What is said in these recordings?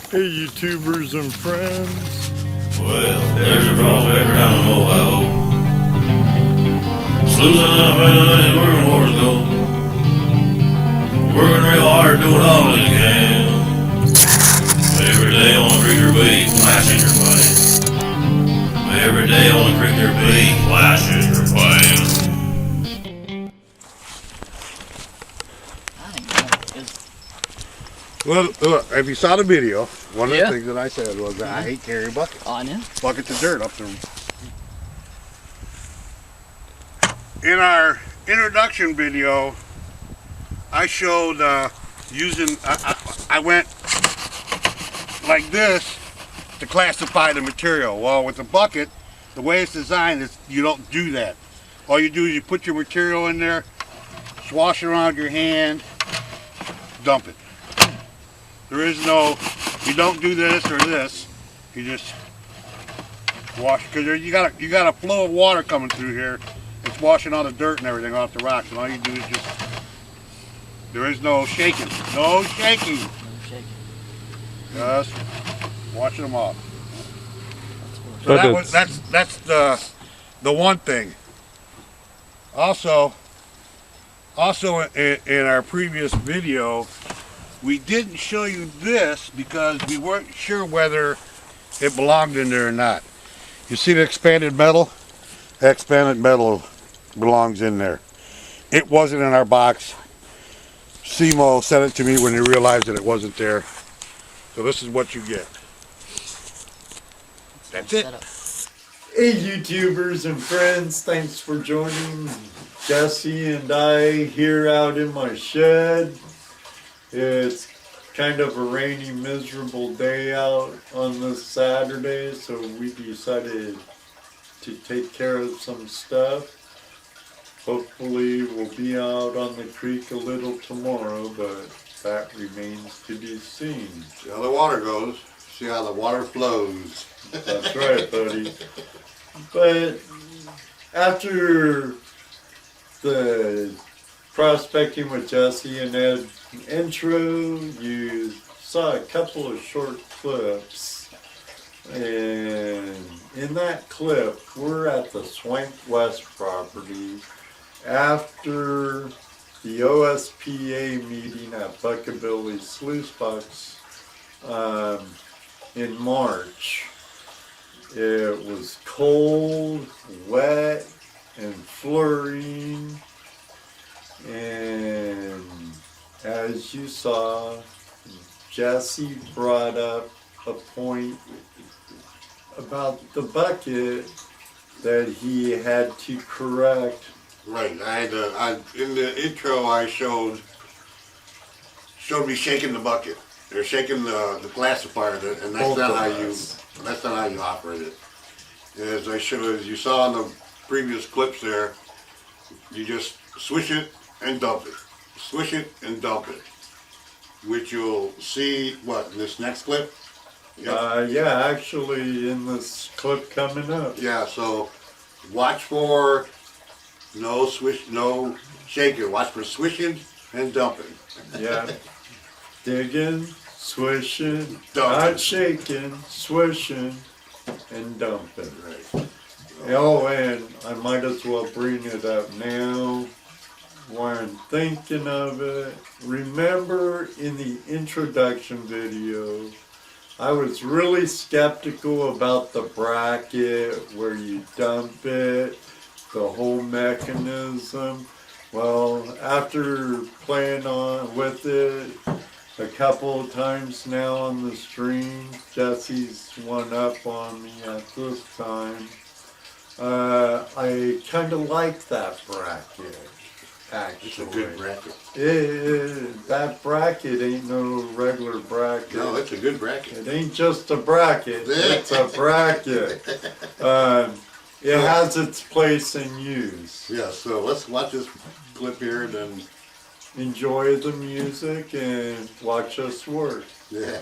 Hey, YouTubers and friends. Well, there's a prospector down in Ohio. Sluicing up and we're in Wars Gold. Working real hard, doing all we can. Every day on the creek or beat, flashing your face. Every day on the creek or beat, flashing your face. Well, look, if you saw the video, one of the things that I said was that I hate carrying buckets. Oh, I know. Buckets of dirt up there. In our introduction video, I showed using, I went like this to classify the material. Well, with the bucket, the way it's designed is you don't do that. All you do is you put your material in there, swash it around your hand, dump it. There is no, you don't do this or this. You just wash, because you got a flow of water coming through here. It's washing all the dirt and everything off the rocks, and all you do is just, there is no shaking. No shaking. No shaking. Just washing them off. So But that's the one thing. Also in our previous video, we didn't show you this because we weren't sure whether it belonged in there or not. You see the expanded metal? That expanded metal belongs in there. It wasn't in our box. SEMO sent it to me when they realized that it wasn't there. So this is what you get. That's it. Hey, YouTubers and friends, thanks for joining Jesse and I here out in my shed. It's kind of a rainy, miserable day out on this Saturday, so we decided to take care of some stuff. Hopefully we'll be out on the creek a little tomorrow, but that remains to be seen. See how the water goes. See how the water flows. That's right, buddy. But after the prospecting with Jesse and Ed intro, you saw a couple of short clips, and in that clip we're at the Swank West property after the OSPA meeting at Buckabilly Sluice Box in March. It was cold, wet, and flurrying, and as you saw, Jesse brought up a point about the bucket that he had to correct. Right. In the intro I showed me shaking the bucket. They're shaking the classifier, and that's not how you operate it. As you saw in the previous clips there, you just swish it and dump it. Swish it and dump it. Which you'll see, what, in this next clip? Yep. Yeah, actually in this clip coming up. Yeah, so watch for no shaking. Watch for swishing and dumping. Yeah. Digging, swishing, dumping. Not shaking, swishing, and dumping. Right. Oh, and I might as well bring it up now while I'm thinking of it. Remember in the introduction video, I was really skeptical about the bracket, where you dump it, the whole mechanism. Well, after playing with it a couple of times now on the stream, Jesse's one up on me at this time. I kind of like that bracket, actually. It's a good bracket. That bracket ain't no regular bracket. No, it's a good bracket. It ain't just a bracket, it's a bracket. It has its place in use. Yeah, so let's watch this clip here and then enjoy the music and watch us work. Yeah.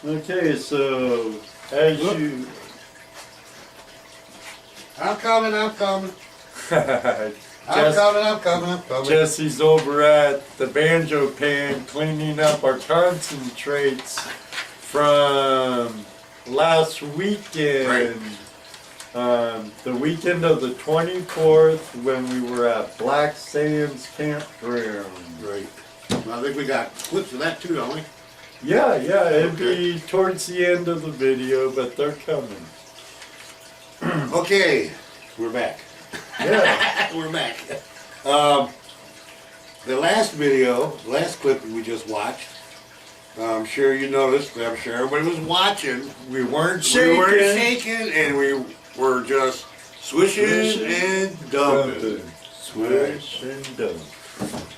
Okay, so as you I'm coming. Jess- Jesse's over at the banjo pan cleaning up our concentrates from last weekend. The weekend of the 24th when we were at Black Sands Campground. Right. Well, I think we got clips of that too, don't we? Yeah, it'd be towards the end of the video, but they're coming. Okay, we're back. Yeah. We're back. The last clip we just watched, I'm sure you noticed, I'm sure everybody was watching. We weren't We weren't shaking. shaking, and we were just swishing and dumping. Swish and dump.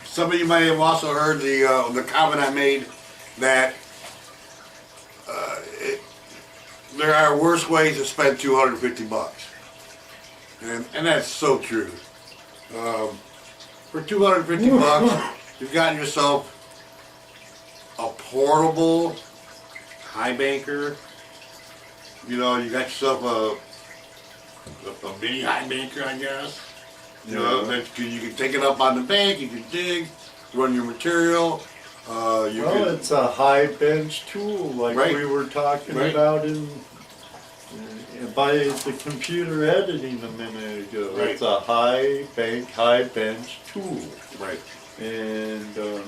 Some of you may have also heard the comment I made that there are worse ways to spend $250, and that's so true. For $250, you've gotten yourself a portable high banker. You know, you got yourself a mini high banker, I guess. You know, that you can take it up on the bank, you can dig, run your material. It's a high bench tool, like Right. we were talking Right. about by the computer editing a minute ago. Right. It's a high bench tool, Right. and the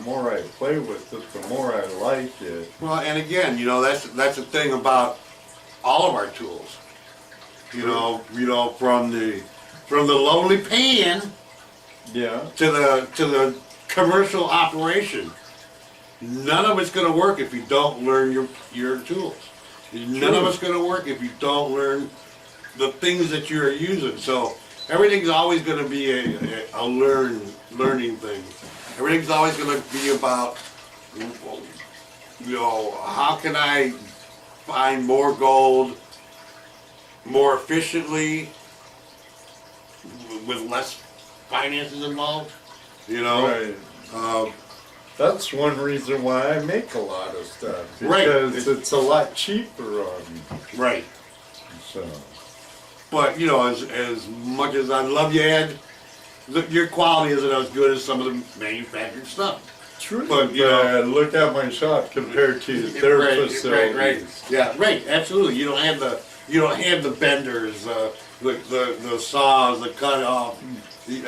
more I play with it, the more I like it. Well, and again, you know, that's the thing about all of our tools. You know, from the lowly pan Yeah. to the commercial operation. None of it's going to work if you don't learn your tools. None of it's going to work if you don't learn the things that you're using. So everything's always going to be a learning thing. Everything's always going to be about, you know, how can I find more gold more efficiently with less finances involved, you know? Right. That's one reason why I make a lot of stuff, Right. because it's a lot cheaper on me. Right. So. But, you know, as much as I love you, Ed, your quality isn't as good as some of the manufactured stuff. True, But, you know, look at my shop compared to their facilities. Right. Yeah, right. Absolutely. You don't have the benders, the saws, the cut off,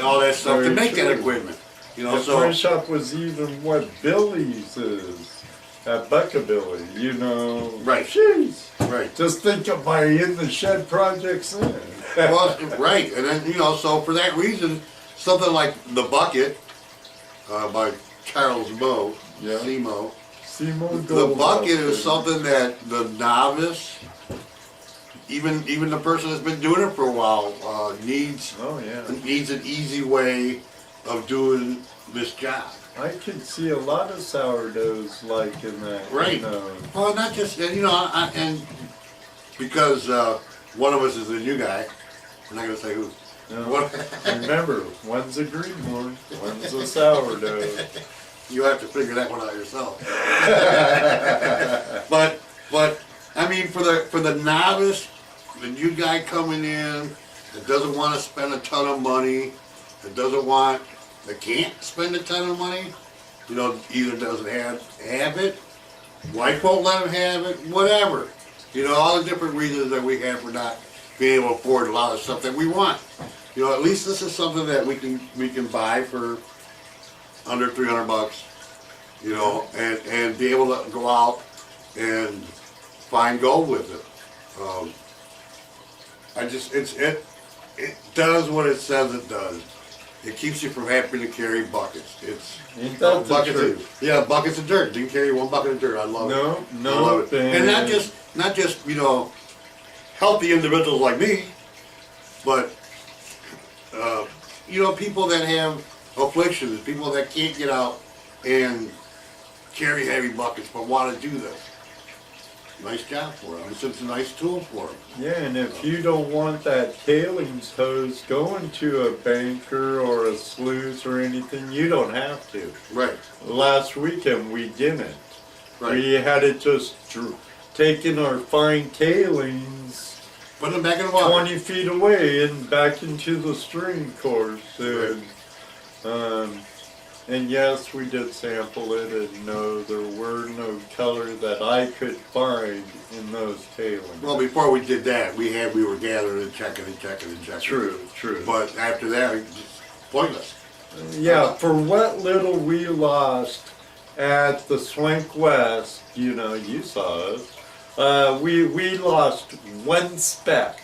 all that stuff Very to make that true. equipment. You know, If my shop was even what Billy's is at Buckabilly, you know. Right. Jeez. Right. Just think of my in the shed projects then. Well, right, and then, you know, so for that reason, something like The Bucket by Charles Moe, Yeah. C-Mo, Moe the Gold bucket Outfitters. is something that the novice, even the person that's been doing it for a while, needs Oh yeah. needs an easy way of doing this job. I can see a lot of sourdoughs like in that. Right. You know. Well, not just, you know, and because one of us is a new guy, I'm not going to say who. No. What? Remember, one's a green one, one's a sourdough. You have to figure that one out yourself. but I mean, for the novice, the new guy coming in that doesn't want to spend a ton of money, that can't spend a ton of money, you know, either doesn't have it, wife won't let him have it, whatever. You know, all the different reasons that we have for not being able to afford a lot of stuff that we want. You know, at least this is something that we can buy for under $300, you know, and be able to go out and find gold with it. It does what it says it does. It keeps you from having to carry buckets. Ain't that the buckets truth? buckets of dirt. You can carry one bucket of dirt. I love it. No, I love it. And not just you know, healthy individuals like me, but you know, people that have afflictions, people that can't get out and carry heavy buckets but want to do this. Nice job for them. It's a nice tool for them. Yeah, and if you don't want that tailings hose going to a banker or a sluice or anything, you don't have to. Right. Last weekend we didn't. Right. We had it just taking our fine tailings Put them back in the water. 20 feet away and back into the stream course. And yes, we did sample it, and no, there were no color that I could find in those tailings. Well, before we did that, we were gathering and checking and checking and checking. True. But after that, it's just pointless. Yeah, for what little we lost at the Swank West, you know, you saw us, we lost one speck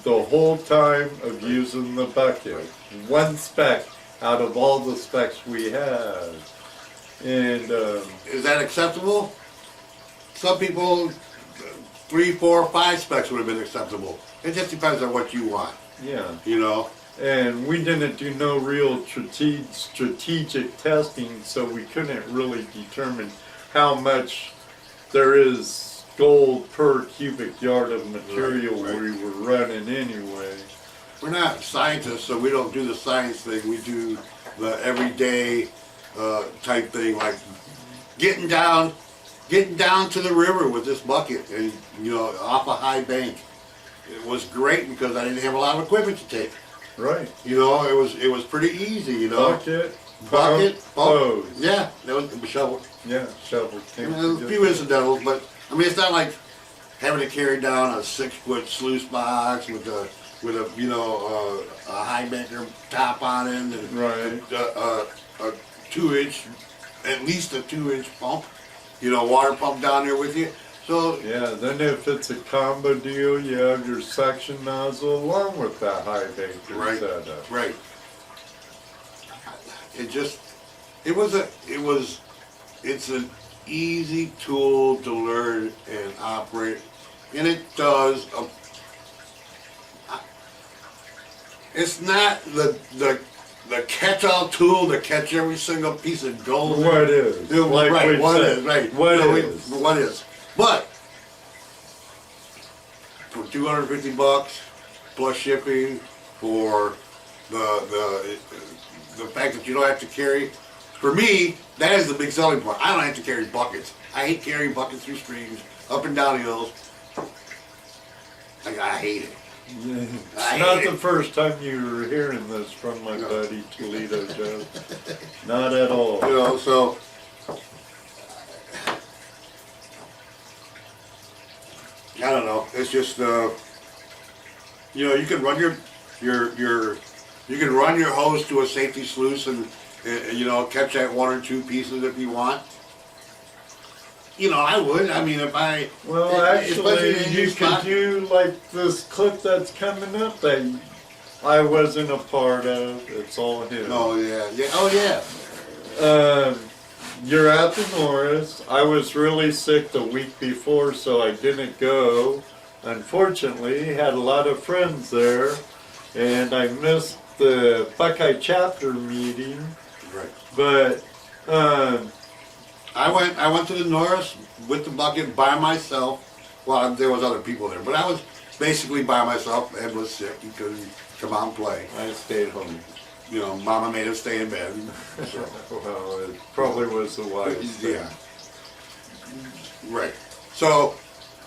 the whole time of using the bucket. One speck out of all the specks we had. And Is that acceptable? Some people, 3, 4, 5 specks would have been acceptable. It just depends on what you want, yeah. you know? And we didn't do no real strategic testing, so we couldn't really determine how much there is gold per cubic yard of material Right. we were running anyway. We're not scientists, so we don't do the science thing. We do the everyday type thing, like getting down to the river with this bucket and, you know, off a high bank. It was great because I didn't have a lot of equipment to take. Right. You know, it was pretty easy, you know. Bucket, Bucket, hose. Yeah, that was a shovel. Yeah, shovel. A few incidentals, but I mean, it's not like having to carry down a 6-foot sluice box with a you know a high banker top on it and Right. a 2-inch, at least a 2-inch pump, you know, water pump down there with you. So Yeah, then if it's a combo deal, you have your suction nozzle along with that high banker Right. setup. right, it's an easy tool to learn and operate, and it does. It's not the catch-all tool to catch every single piece of gold. What is? Yeah, Like right, we what said. is, right. What No, is? What is. But, for $250 plus shipping, for the fact that you don't have to carry, for me, that is the big selling point. I don't have to carry buckets. I hate carrying buckets through streams, up and down hills. I hate it. It's not the first time you're hearing this from my buddy ToledoJess. Not at all. You know, so I don't know. It's just you know, you can run your you can run your hose to a safety sluice and you know, catch that 1 or 2 pieces if you want. You know, I would. I mean, if I Well, especially actually, in you your could spot. do like this clip that's coming up that I wasn't a part of. It's all him. Oh yeah, yeah. Oh yeah. You're at the Norris. I was really sick the week before, so I didn't go. Unfortunately, had a lot of friends there, and I missed the Buckeye chapter meeting. Right. But I went to the Norris with the bucket by myself. Well, there was other people there, but I was basically by myself. Ed was sick; he couldn't come out and play. I stayed home. You know, Mama made him stay in bed. So, Well, it probably was the wisest thing. yeah. Right. So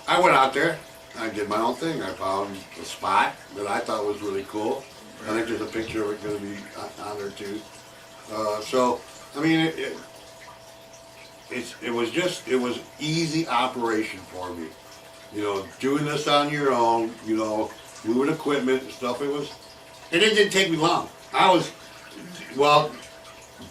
I went out there. I did my own thing. I found a spot that I thought was really cool. I think there's a picture of it going to be on there too. So I mean, it was easy operation for me. You know, doing this on your own. You know, moving equipment and stuff. It didn't take me long.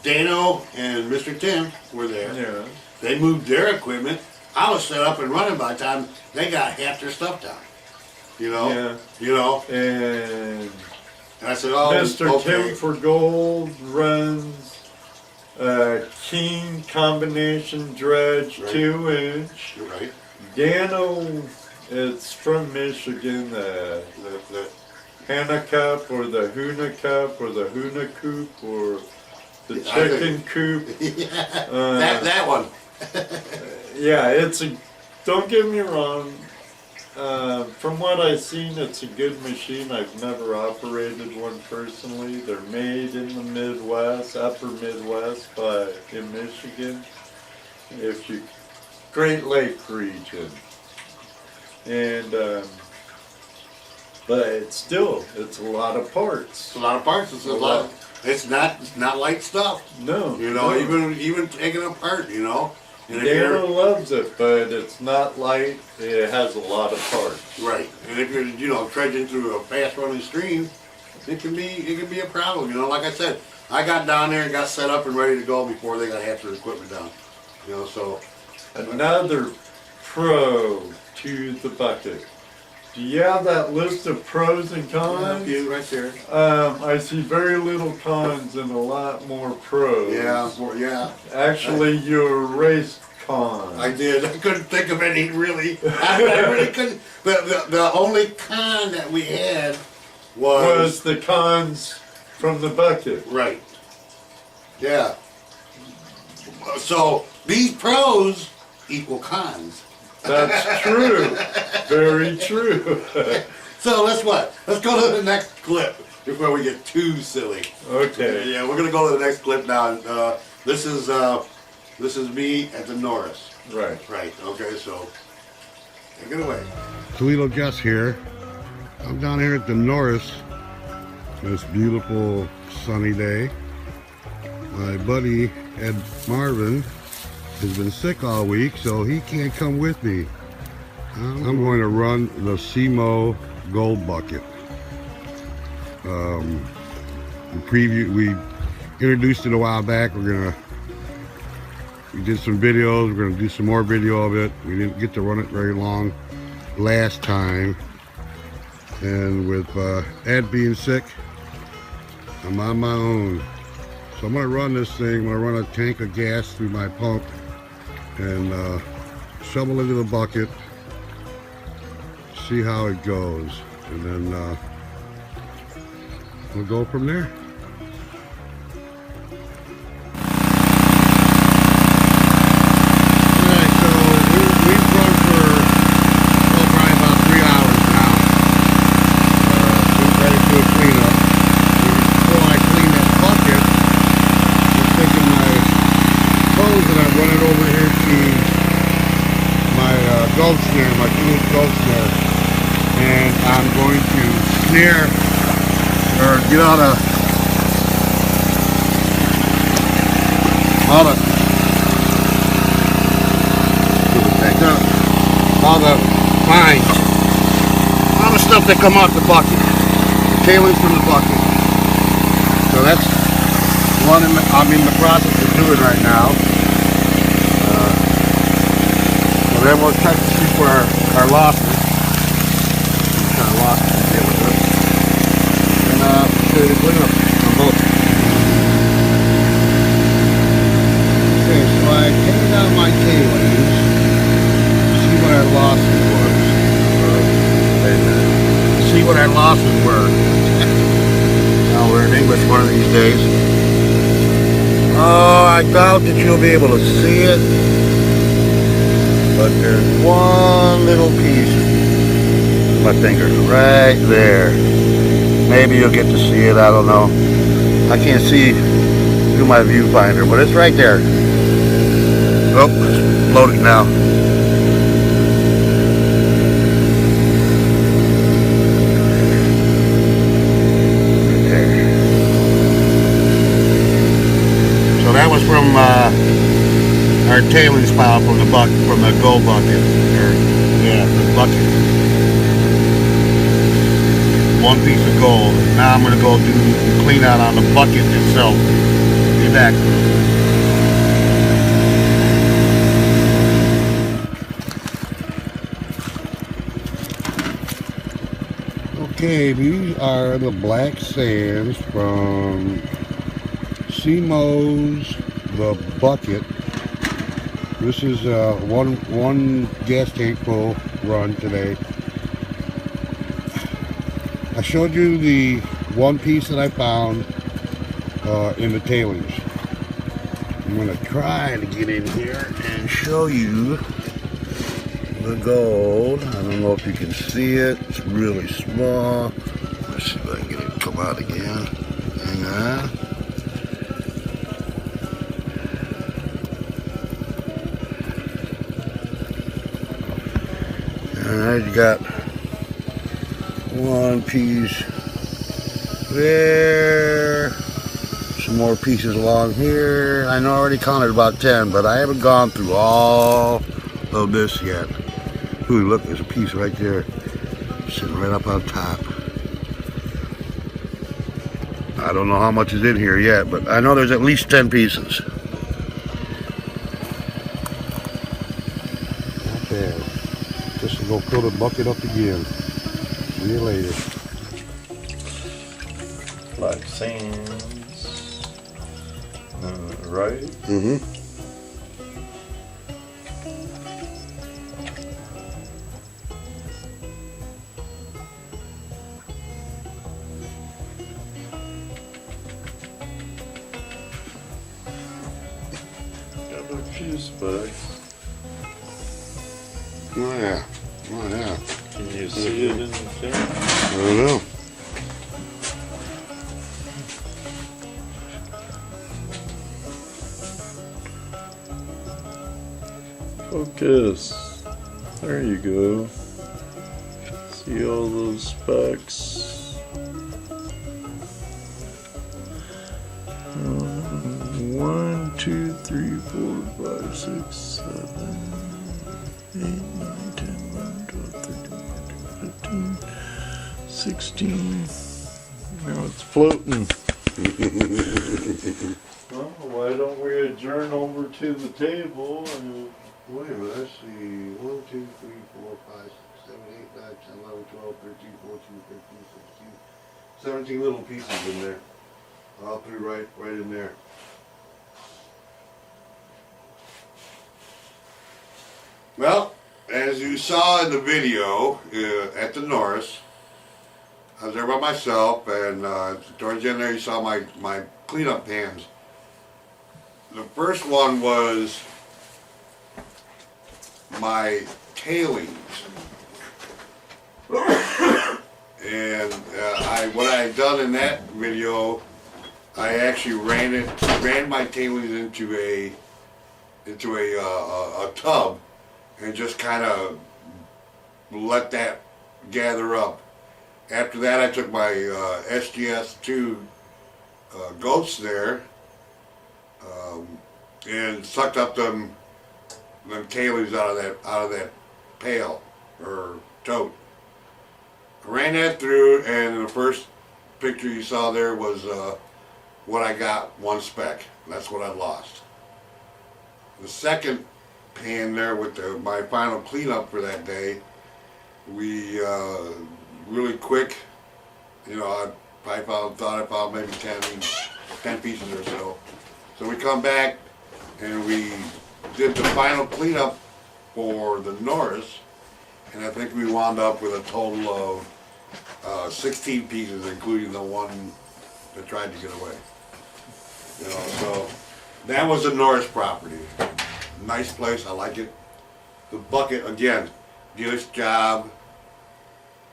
Dano and Mr. Tenn were there. Yeah. They moved their equipment. I was set up and running by the time they got half their stuff down. You know? Yeah. You know? And And I said, oh, Mr. okay. Tim for Gold runs King combination dredge Right. 2-inch. You're right. Dano, it's from Michigan, the Hannah Cup or the Hoona Cup or the Hoona Coop or the Yeah, I chicken coop. Yeah. That one. Yeah, don't get me wrong, From what I've seen, it's a good machine. I've never operated one personally. They're made in the Midwest, upper Midwest, in Michigan, if you Great Lake region, and but it's a lot of parts. It's a lot of parts. It's a lot. It's not light stuff. No, You know, no. even taking it apart. You know. And if Dana you're loves it, but it's not light. It has a lot of parts. right, and if you're trudging through a fast running stream, it can be a problem. You know, like I said, I got down there and got set up and ready to go before they got half their equipment down. You know, so Another pro to the bucket. Do you have that list of pros and cons? right there. I see very little cons and a lot more pros. Yeah. Actually, you erased cons. I did. I couldn't think of any really. I really couldn't. The only con that we had was the cons from the bucket. right. Yeah. So these pros equal cons. That's true. Very true. So let's go to the next clip before we get too silly. Okay. Yeah, we're gonna go to the next clip now. This is me at the Norris. Right. Right. Okay. So take it away. ToledoJess here. I'm down here at the Norris. This beautiful sunny day. My buddy Ed Marvin has been sick all week, so he can't come with me. I'm going to run the Moe Gold bucket. We introduced it a while back. We did some videos. We're gonna do some more video of it. We didn't get to run it very long last time, and with Ed being sick, I'm on my own. So I'm gonna run this thing. I'm gonna run a tank of gas through my pump and shovel into the bucket, see how it goes, and then we'll go from there. Alright, so we've run for probably about 3 hours now. We're ready to do a cleanup. Before I clean that bucket, I'm taking my hose and I'm running over here to my gulch snare, my 2-inch gulch snare, and I'm going to snare or get all the fines, all the stuff that come off the bucket, the tailings from the bucket. So that's one I'm in the process of doing right now. So then we'll check to see where our losses. What kind of losses we deal with this. And show you the cleanup on both. Okay, so I cleaned out my tailings. See what our losses was. See what our losses were. Now we're in English one of these days. Oh, I doubt that you'll be able to see it. But there's one little piece. My finger's right there. Maybe you'll get to see it, I don't know. I can't see through my viewfinder, but it's right there. Oh, it's loaded now. Right there. So that was from our tailings pile from the gold bucket. The bucket. One piece of gold. Now I'm going to go do the clean out on the bucket itself. Be back. Okay, these are the black sands from Moe's the bucket. This is one gas tank full run today. I showed you the one piece that I found in the tailings. I'm going to try to get in here and show you the gold. I don't know if you can see it. It's really small. Let's see if I can get it to come out again. Hang on. Alright, you got one piece there. Some more pieces along here. I know I already counted about 10, but I haven't gone through all of this yet. Ooh, look, there's a piece right there, sitting right up on top. I don't know how much is in here yet, but I know there's at least 10 pieces. Not bad. Just to go fill the bucket up again. See you later. Black sands. Right? Mm-hmm. Got a few specs. Oh yeah. Oh yeah. Can you see it in the film? I don't know. Focus. There you go. See all those specs. 1, 2, 3, 4, 5, 6, 7, 8, 9, 10, 11, 12, 13, 14, 15, 16. Now it's floating. Well, why don't we adjourn over to the table and Wait a minute, let's see. 1, 2, 3, 4, 5, 6, 7, 8, 9, 10, 11, 12, 13, 14, 15, 16, 17 little pieces in there. All through right in there. Well, as you saw in the video at the Norris, I was there by myself, and towards the end there you saw my cleanup pans. The first one was my tailings, and what I had done in that video, I actually ran my tailings into a tub, and just kind of let that gather up. After that, I took my SGS2 goats there and sucked up them tailings out of that pail or tote. I ran that through, and the first picture you saw there was what I got, one speck. That's what I lost. The second pan there with my final cleanup for that day, we really quick, you know, I thought I found maybe 10 pieces or so. So we come back and we did the final cleanup for the Norris, and I think we wound up with a total of 16 pieces, including the one that tried to get away. You know, so that was the Norris property. Nice place, I like it. The bucket, again, dealer's job.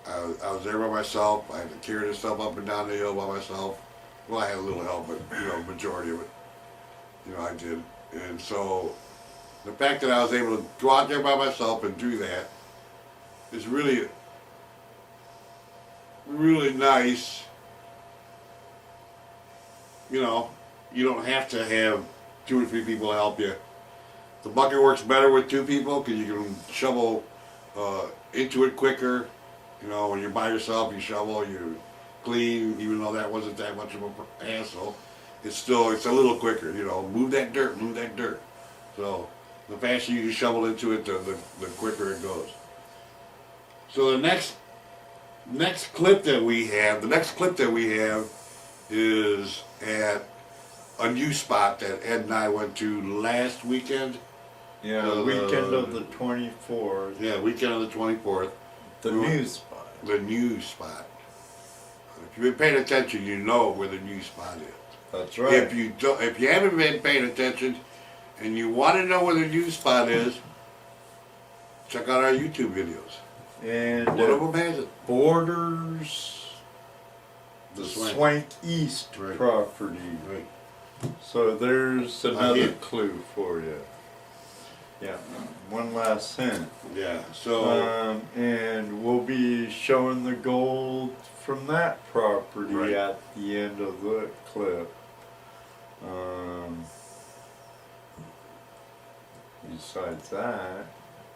I was there by myself. I had to carry this stuff up and down the hill by myself. Well, I had a little help, but, you know, majority of it, you know, I did. And so the fact that I was able to go out there by myself and do that is really, really nice. You know, you don't have to have 2 or 3 people help you. The bucket works better with 2 people because you can shovel into it quicker. You know, when you're by yourself, you shovel, you clean, even though that wasn't that much of a hassle. It's a little quicker, you know, move that dirt. So the faster you shovel into it, the quicker it goes. So the next clip that we have is at a new spot that Ed and I went to last weekend. Yeah, the weekend of the 24th. Yeah, weekend of the 24th. The new spot. The new spot. If you've been paying attention, you know where the new spot is. That's right. If you haven't been paying attention and you want to know where the new spot is, check out our YouTube videos. And One of them has it. borders The Swank East Right. property. Right. So there's another here. clue for you. Yeah, one last hint. Yeah. So And we'll be showing the gold from that property Right. at the end of the clip. Besides that,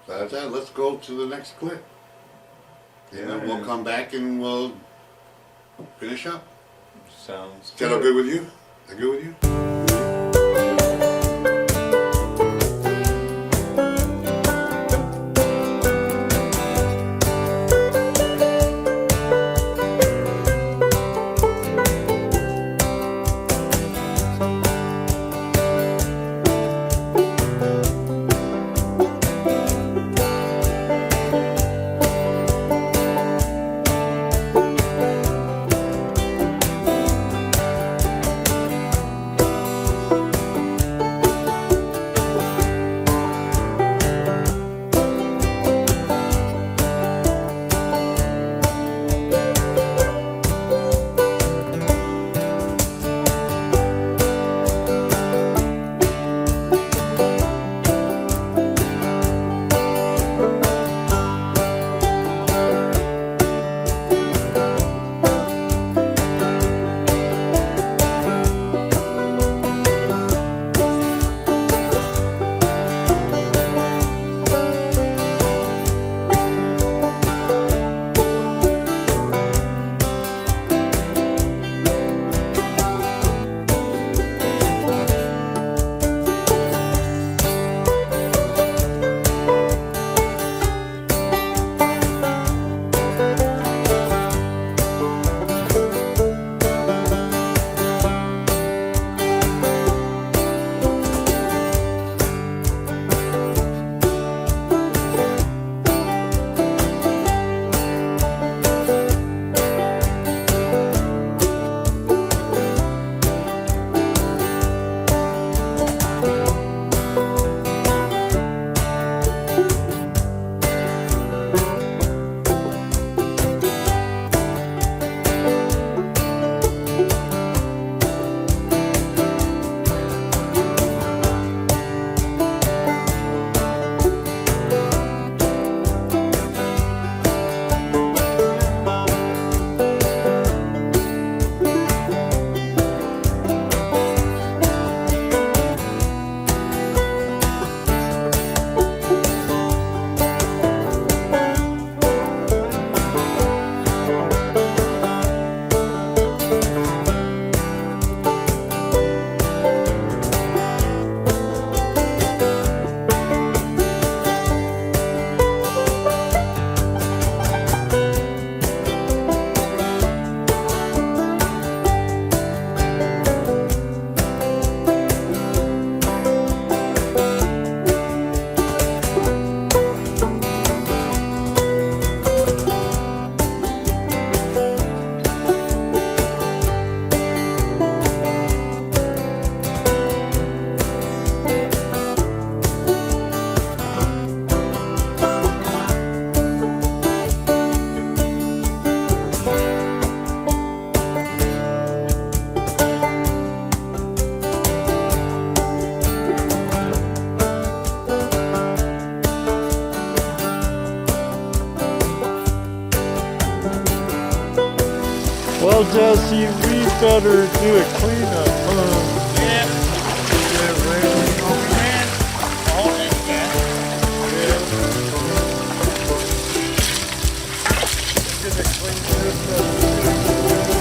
that's that. Let's go to the next clip, and then we'll Yeah. come back and we'll finish up. sounds Is that all good with you? That good with you? Well, Jesse, we better do a cleanup, huh? Yeah. Get ready. Oh man. All this gas. Gonna clean this up.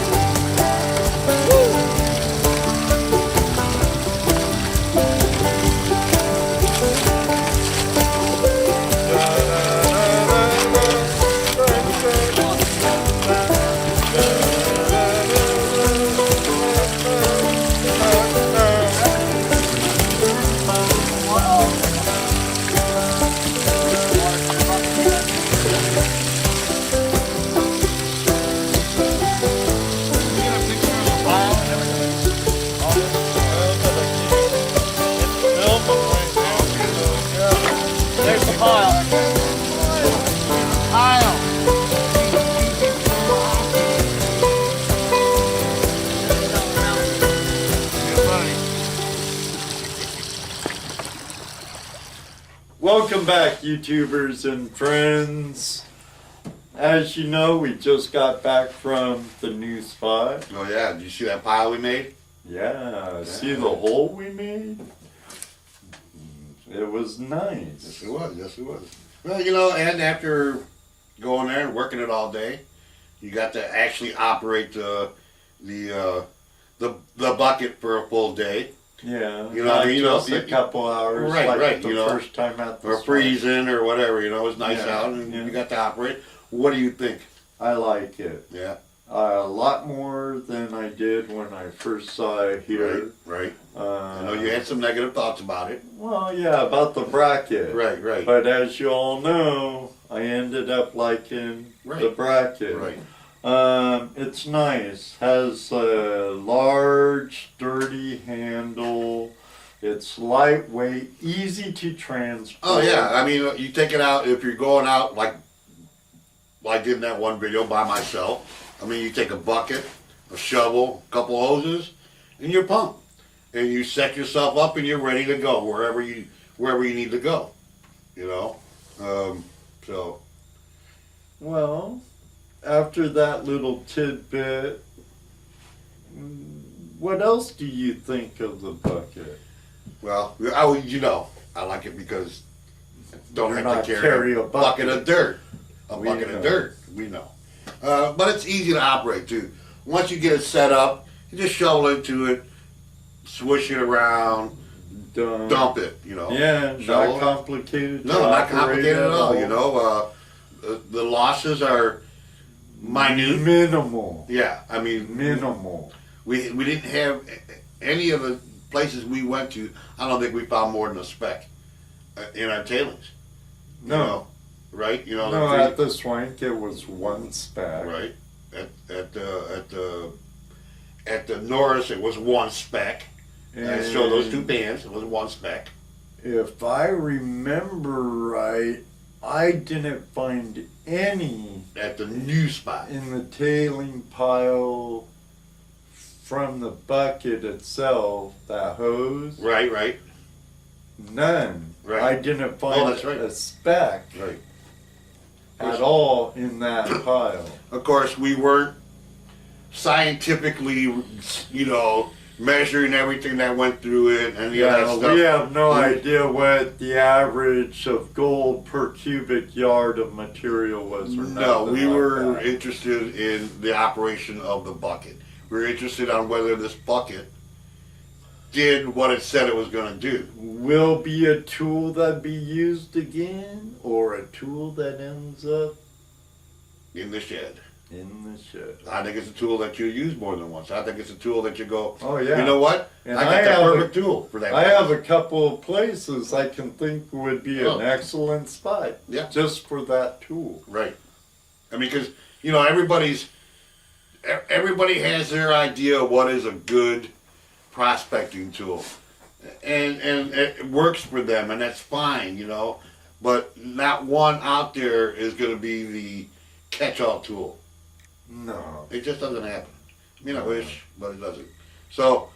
Welcome back, YouTubers and friends. As you know, we just got back from the new spot. Oh yeah, did you see that pile we made? Yeah, see the hole we made? It was nice. Yes, it was. Yes, it was. Well, you know, and after going there and working it all day, you got to actually operate the bucket for a full day. Yeah, You know, just a couple hours, right, like right. the You know, first time at the or Swank. freezing or whatever. You know, it was nice Yeah, out, and yeah. you got to operate. What do you think? I like it. Yeah. A lot more than I did when I first saw it here. Right. I know you had some negative thoughts about it. Well, yeah, about the bracket. Right. But as you all know, I ended up liking the bracket. Right. It's nice. Has a large, sturdy handle. It's lightweight, easy to transport. Oh yeah, I mean, you take it out if you're going out like I did in that one video by myself. I mean, you take a bucket, a shovel, a couple hoses, and you're pumped. And you set yourself up and you're ready to go wherever you need to go. You know? So. Well, after that little tidbit, what else do you think of the bucket? Well, you know, I like it because don't You're have not to carry a bucket bucket. of dirt. We Bucket know. of dirt, we know. But it's easy to operate too. Once you get it set up, you just shovel into it, swish it around, dump it, you know. Yeah, Shovel. not complicated. No, to not operate complicated at all, you know. The losses are minute. Minimal. Yeah, I mean, Minimal. we didn't have any of the places we went to. I don't think we found more than a speck in our tailings. No. You know, right? You know. No, at the Swank it was one speck. Right. At the Norris it was one speck. And I showed those two bands. It was one speck. If I remember right, I didn't find any At the new spot. in the tailing pile from the bucket itself, that hose. Right. None. Right. I didn't find that's right. a speck Right. at all in that pile. Of course, we weren't scientifically, you know, measuring everything that went through it and any of that Yeah, stuff. we have no idea what the average of gold per cubic yard of material was or No, nothing we like were that. interested in the operation of the bucket. We were interested on whether this bucket did what it said it was going to do. Will be a tool that be used again, or a tool that ends up In the shed. in the shed. I think it's a tool that you use more than once. I think it's a tool that you go, Oh yeah. you know what? And I got I the have perfect tool for that. I have a couple of places I can think would be Oh. an excellent spot. Yeah. Just for that tool. Right. I mean, because, you know, everybody has their idea of what is a good prospecting tool. And it works for them, and that's fine, you know. But not one out there is going to be the catch-all tool. No. It just doesn't happen. I mean, I wish, but it doesn't. So,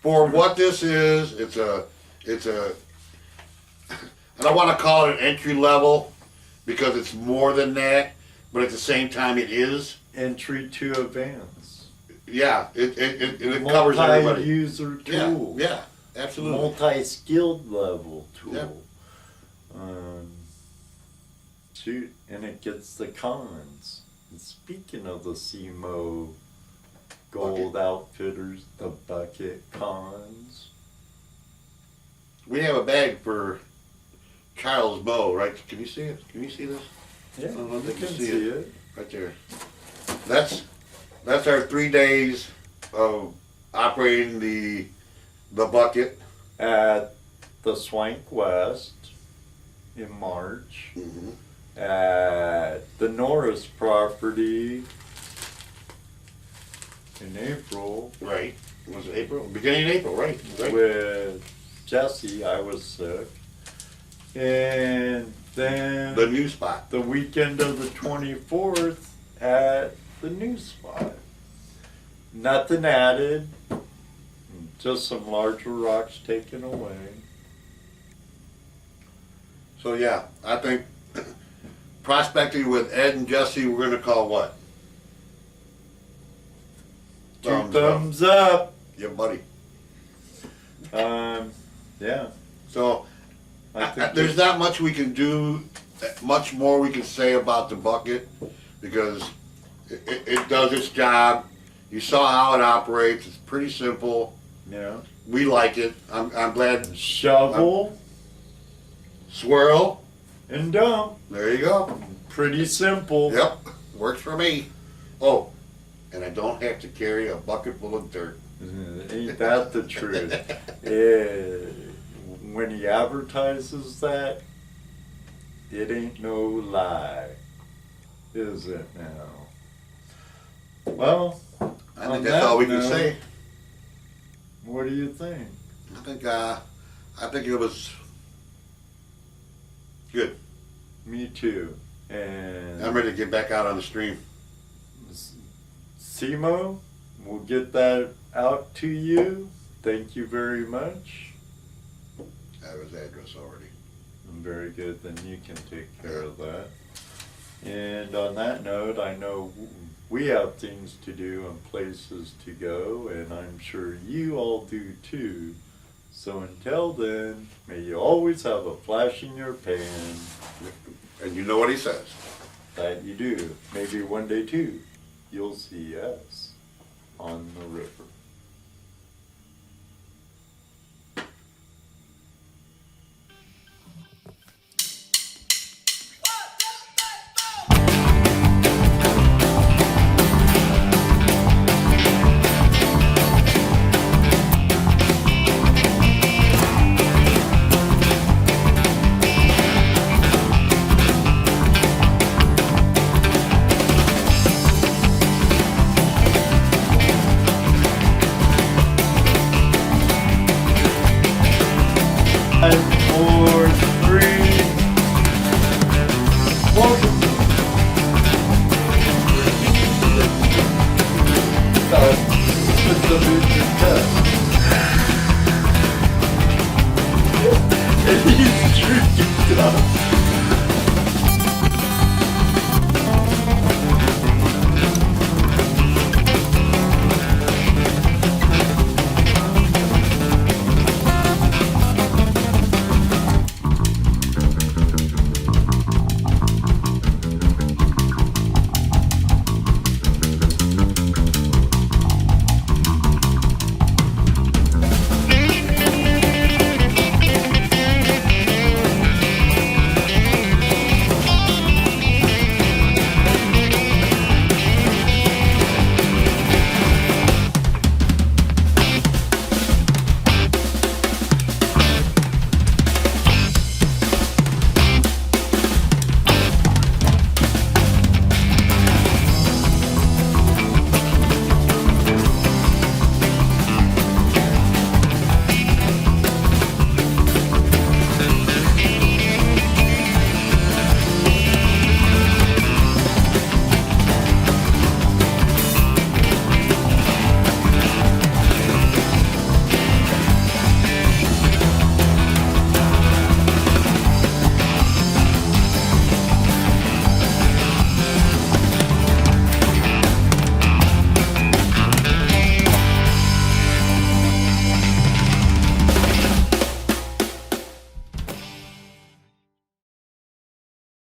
for what this is, it's a, I don't want to call it an entry level because it's more than that, but at the same time it is. Entry to advance. Yeah, it covers everybody. Multi-user tool. Yeah, absolutely. Multi-skilled level tool. Yeah. Shoot, and it gets the cons. And speaking of the Moe Gold Outfitters, the bucket cons. We have a bag for Charles Moe, right? Can you see it? Can you see this? Yeah, I don't you think can you see see it. Right there. That's our 3 days of operating the bucket. At the Swank West in March. Mm-hmm. At the Norris property in April. Right. Was it April? Beginning of April, right? With Jesse. I was sick. And then The new spot. the weekend of the 24th at the new spot. Nothing added, just some larger rocks taken away. So yeah, I think prospecting with Ed and Jesse, we're gonna call what? Two thumbs up. Yeah, buddy. Yeah. So I think there's not much we can do, much more we can say about the bucket, because it does its job. You saw how it operates. It's pretty simple. Yeah. We like it. I'm glad. Shovel Swirl. and dump. There you go. Pretty simple. Yep. Works for me. Oh, and I don't have to carry a bucket full of dirt. Ain't that the truth? Yeah. When he advertises that, it ain't no lie, is it now? Well, I think that's all we can say. What do you think? I think it was good. Me too. And I'm ready to get back out on the stream. Simo, we'll get that out to you. Thank you very much. I have his address already. Very good, then you can take care of that. And on that note, I know we have things to do and places to go, and I'm sure you all do too. So until then, may you always have a flash in your pan. And you know what he says. That you do. Maybe one day too, you'll see us on the river.